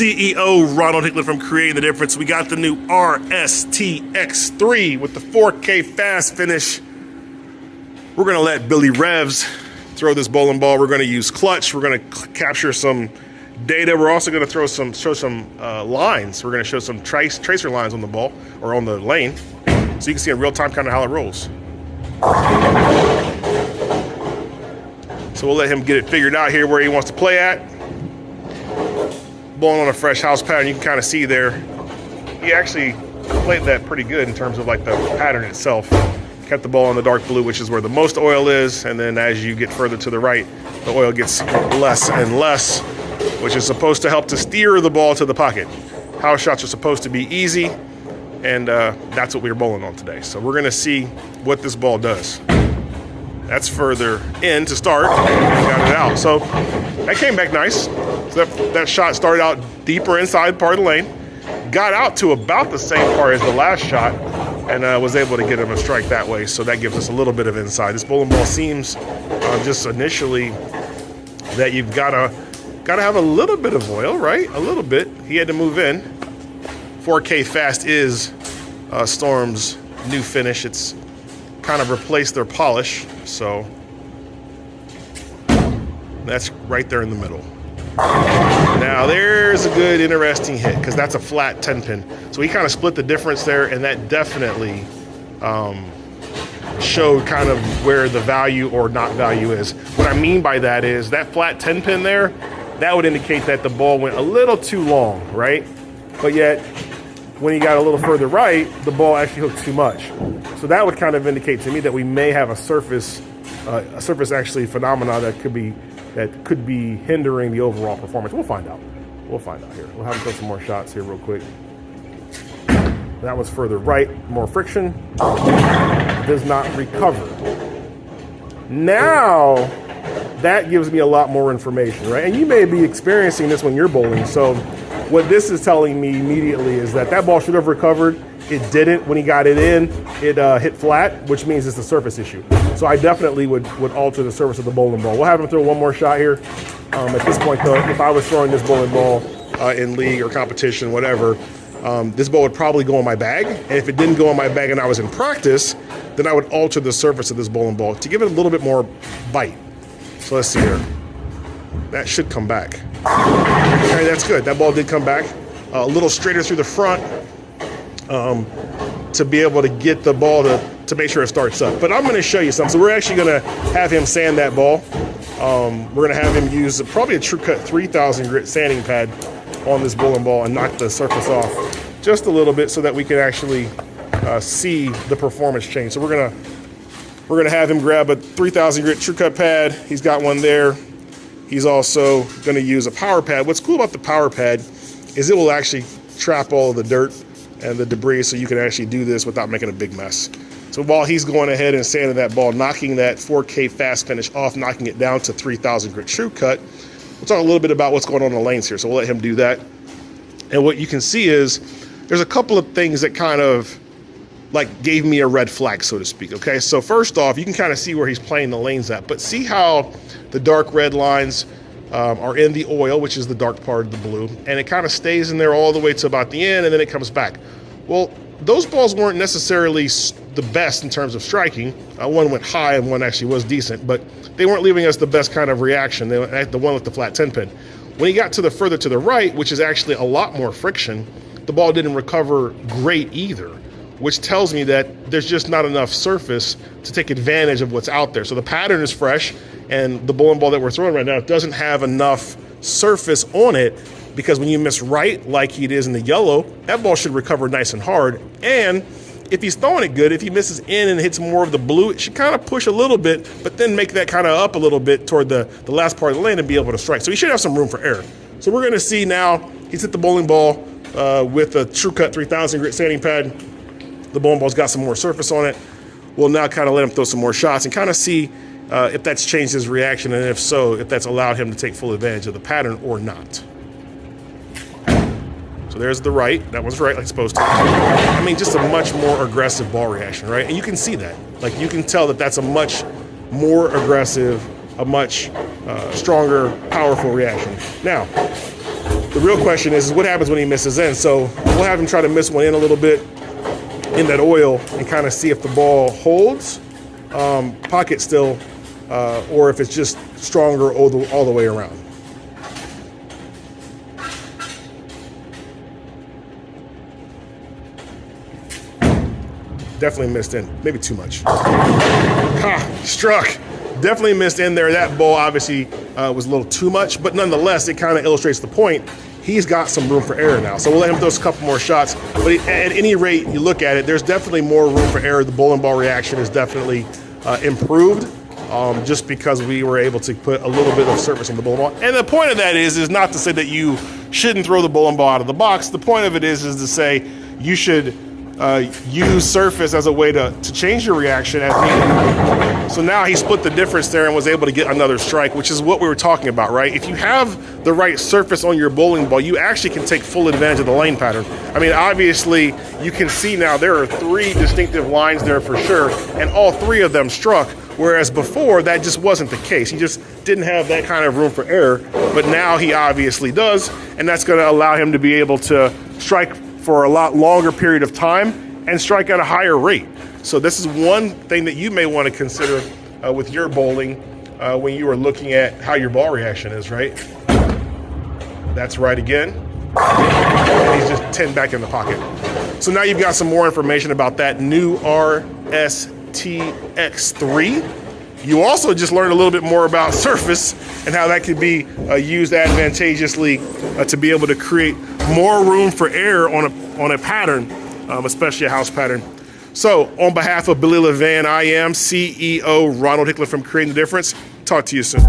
CEO Ronald Hickler from Creating the Difference. We got the new RST X-3 with the 4K fast finish. We're going to let Billy Revs throw this bowling ball. We're going to use clutch. We're going to capture some data. We're also going to show some lines. We're going to show some tracer lines on the ball or on the lane, so you can see in real time kind of how it rolls. So we'll let him get it figured out here where he wants to play at. Bowling on a fresh house pattern, you can kind of see there. He actually played that pretty good in terms of like the pattern itself. Kept the ball in the dark blue, which is where the most oil is, and then as you get further to the right, the oil gets less and less, which is supposed to help to steer the ball to the pocket. House shots are supposed to be easy, and that's what we're bowling on today. So we're gonna see what this ball does. That's further in to start, and got it out. So that came back nice. So that shot started out deeper inside part of the lane, got out to about the same part as the last shot, and was able to get him a strike that way. So that gives us a little bit of inside. This bowling ball seems just initially that you've gotta have a little bit of oil, right? A little bit. He had to move in. 4K fast is Storm's new finish. It's kind of replaced their polish, so that's right there in the middle. Now there's a good interesting hit, because that's a flat 10 pin. So he kind of split the difference there, and that definitely showed kind of where the value or not value is. What I mean by that is that flat 10 pin there, that would indicate that the ball went a little too long, right? But yet, when he got a little further right, the ball actually hooked too much. So that would kind of indicate to me that we may have a surface actually phenomena that could be hindering the overall performance. We'll find out. We'll find out here. We'll have him throw some more shots here real quick. That was further right, more friction. Does not recover. Now, that gives me a lot more information, right? And you may be experiencing this when you're bowling. So what this is telling me immediately is that ball should have recovered. It didn't. When he got it in, it hit flat, which means it's a surface issue. So I definitely would alter the surface of the bowling ball. We'll have him throw one more shot here. At this point, though, if I was throwing this bowling ball in league or competition, whatever, this ball would probably go in my bag. And if it didn't go in my bag and I was in practice, then I would alter the surface of this bowling ball to give it a little bit more bite. So let's see here. That should come back. Okay, that's good. That ball did come back. A little straighter through the front to be able to get the ball to make sure it starts up. But I'm going to show you something. So we're actually going to have him sand that ball. We're going to have him use probably a TruCut 3000 grit sanding pad on this bowling ball and knock the surface off just a little bit so that we can actually see the performance change. So we're gonna have him grab a 3000 grit TruCut pad. He's got one there. He's also going to use a power pad. What's cool about the power pad is it will actually trap all of the dirt and the debris, so you can actually do this without making a big mess. So while he's going ahead and sanding that ball, knocking that 4K fast finish off, knocking it down to 3000 grit TruCut, we'll talk a little bit about what's going on in the lanes here. So we'll let him do that. And what you can see is there's a couple of things that kind of like gave me a red flag, so to speak. Okay, so first off, you can kind of see where he's playing the lanes at, but see how the dark red lines are in the oil, which is the dark part of the blue, and it kind of stays in there all the way to about the end, and then it comes back. Well, those balls weren't necessarily the best in terms of striking. One went high and one actually was decent, but they weren't leaving us the best kind of reaction. They went at the one with the flat 10 pin. When he got to the further to the right, which is actually a lot more friction, the ball didn't recover great either, which tells me that there's just not enough surface to take advantage of what's out there. So the pattern is fresh, and the bowling ball that we're throwing right now doesn't have enough surface on it, because when you miss right, like it is in the yellow, that ball should recover nice and hard. And if he's throwing it good, if he misses in and hits more of the blue, it should kind of push a little bit, but then make that kind of up a little bit toward the last part of the lane and be able to strike. So he should have some room for error. So we're gonna see now, he's hit the bowling ball with a TruCut 3000 grit sanding pad. The bowling ball's got some more surface on it. We'll now kind of let him throw some more shots and kind of see if that's changed his reaction, and if so, if that's allowed him to take full advantage of the pattern or not. So there's the right. That was right like it's supposed to. I mean, just a much more aggressive ball reaction, right? And you can see that. Like, you can tell that that's a much more aggressive, a much stronger, powerful reaction. Now, The real question is what happens when he misses in? So we'll have him try to miss one in a little bit in that oil and kind of see if the ball holds, pocket still, or if it's just stronger all the way around. Definitely missed in, maybe too much. Struck. Definitely missed in there. That ball obviously was a little too much, but nonetheless, it kind of illustrates the point. He's got some room for error now. So we'll let him throw a couple more shots. But at any rate, you look at it, there's definitely more room for error. The bowling ball reaction is definitely improved just because we were able to put a little bit of surface on the bowling ball. And the point of that is not to say that you shouldn't throw the bowling ball out of the box. The point of it is to say you should use surface as a way to change your reaction as needed. So now he split the difference there and was able to get another strike, which is what we were talking about, right? If you have the right surface on your bowling ball, you actually can take full advantage of the lane pattern. I mean, obviously, you can see now there are 3 distinctive lines there for sure, and all 3 of them struck, whereas before, that just wasn't the case. He just didn't have that kind of room for error, but now he obviously does, and that's going to allow him to be able to strike for a lot longer period of time and strike at a higher rate. So this is one thing that you may want to consider with your bowling when you are looking at how your ball reaction is, right? That's right again. And he's just 10 back in the pocket. So now you've got some more information about that new RST X-3. You also just learned a little bit more about surface and how that could be used advantageously to be able to create more room for error on a pattern, especially a house pattern. So on behalf of Billy Levan, I am CEO Ronald Hickler from Creating the Difference. Talk to you soon.